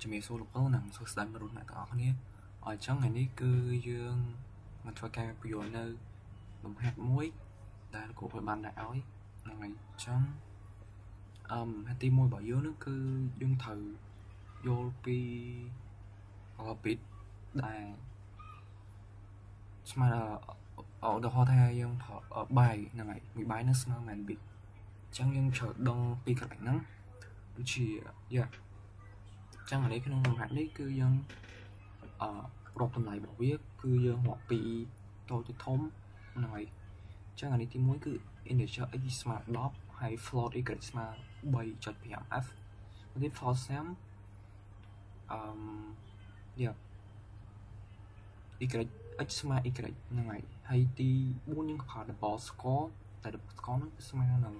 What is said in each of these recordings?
ជំរាបសួរលោកគ្រូនិងសួស្តីមិត្តអ្នកទាំងអស់គ្នាអញ្ចឹងថ្ងៃនេះគឺយើងមកធ្វើការពន្យល់នៅលំហាត់មួយដែលគ្រូបានដាក់ឲ្យហ្នឹងហើយអញ្ចឹងហាត់ទី1របស់យើងនោះគឺយើងត្រូវយល់ពីbit ដែលស្មើឧទាហរណ៍ថាយើងប្រើបាយហ្នឹងហើយមួយបាយនឹងស្មើមែន bit អញ្ចឹងយើងត្រូវដឹងពីកន្លែងហ្នឹងដូចជាចឹងអានេះក្នុងលំហាត់នេះគឺយើងរាប់តម្លៃរបស់វាគឺយើងរាប់ពីតូចទៅធំហ្នឹងហើយចឹងអានេះទី1គឺ integer x ស្មើ10ហើយ float y ស្មើ 3.5f នេះ for sum y x ស្មើ y ហ្នឹងហើយទី4យើងប្រើ double score តែ double score ហ្នឹងស្មើនឹង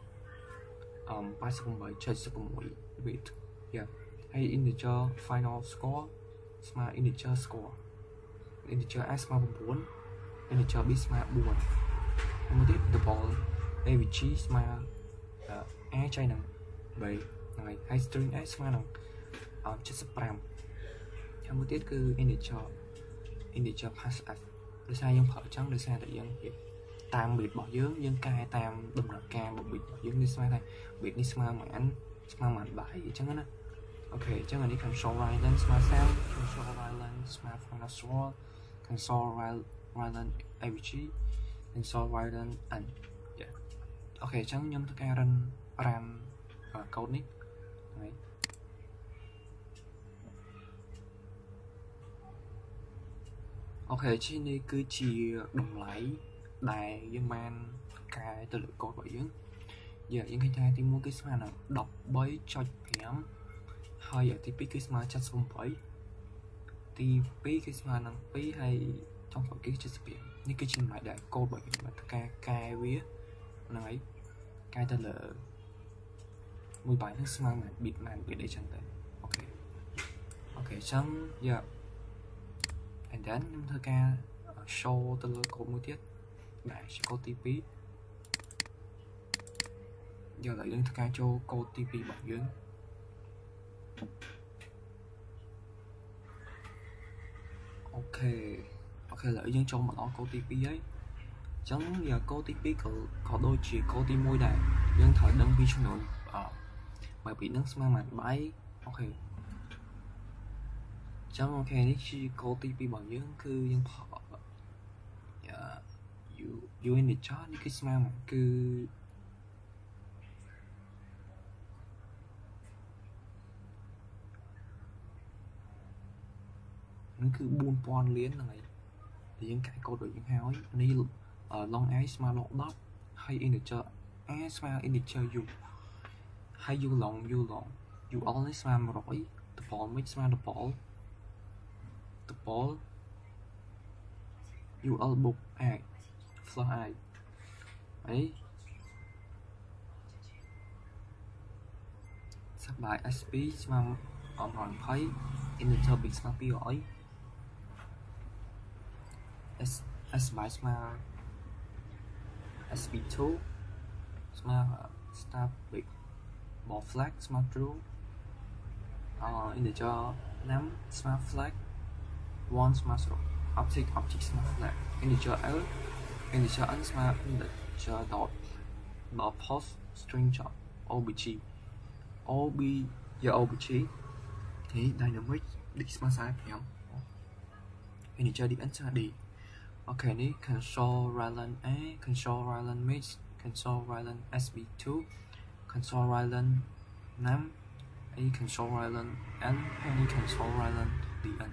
88.16 weight ហើយ integer final score ស្មើ integer score integer a ស្មើ9 integer b ស្មើ4ហើយមួយទៀត double avg ស្មើ a ចៃនឹង3ហ្នឹងហើយ string a ស្មើនឹង75ហើយមួយទៀតគឺ integer pass f ដោយសារយើងប្រើអញ្ចឹងដោយសារតែយើងតាម bit របស់យើងកែតាមដំណើរការរបស់ bit របស់យើងនេះស្មើថា bit នេះស្មើប៉ុន្មានបាយអញ្ចឹងណាអូខេអញ្ចឹងអានេះ console Ryland ស្មើ sound console Ryland ស្មើ final sword console Ryland avg console Ryland n អូខេអញ្ចឹងខ្ញុំធ្វើការ run code នេះហើយអូខេជានេះគឺជាតម្លៃដែលយើងបានកែទៅលើ code របស់យើងយើងឃើញថាទី1គឺស្មើនឹង 13.5 ហើយទី2គឺស្មើ78ទី2គឺស្មើនឹង2ហើយចុងក្រោយគឺ75នេះគឺជាតម្លៃដែល code របស់យើងបានការកែវាហ្នឹងហើយកែទៅលើមួយបាយនឹងស្មើនឹង bit អីចឹងទៅអូខេអញ្ចឹងand then ខ្ញុំធ្វើការ show ទៅលើ code មួយទៀតដែលជា code ទី2យកឡើយយើងធ្វើការចូល code ទី2របស់យើងអូខេឥឡូវយើងចូលមកដល់ code ទី2ហើយអញ្ចឹងcode ទី2ក៏ដូចជា code ទី1ដែរយើងត្រូវដឹងពីចំនួនបើពីនឹងស្មើប៉ុន្មានបាយអូខេចឹងអូខេនេះជា code ទី2របស់យើងគឺយើងប្រើinteger នេះគឺស្មើគឺនឹងគឺ 4000 លានហ្នឹងហើយដែលយើងកែ code ដូចយើងហើយនេះ long a ស្មើ log 10ហើយ integer a ស្មើ integer u ហើយ u long all នេះស្មើ100 double មួយស្មើ double ul បូក i plus i ហើយសបាយ sp ស្មើ120 integer b ស្មើ200 s បាយស្មើ sp2 ស្មើ star big ball flag ស្មើ true integer 5ស្មើ flag 1ស្មើ0 object ស្មើ flag integer l integer n ស្មើ integer dot post string obj thì dynamic d ស្មើ45 integer dn ស្មើ d អូខេនេះ console Ryland a console Ryland mix console Ryland sb2 console Ryland 5 a console Ryland n ហើយនេះ console Ryland dn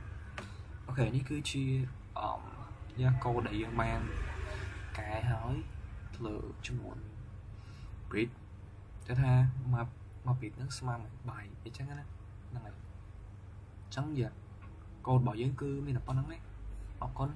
អូខេនេះគឺជាcode ដែលយើងបានកែហើយលើចំនួន bit តែថាមក bit នឹងស្មើនឹងបាយអញ្ចឹងណាហ្នឹងហើយអញ្ចឹងcode របស់យើងគឺមានតែប៉ុណ្្នឹងទេអរគុណ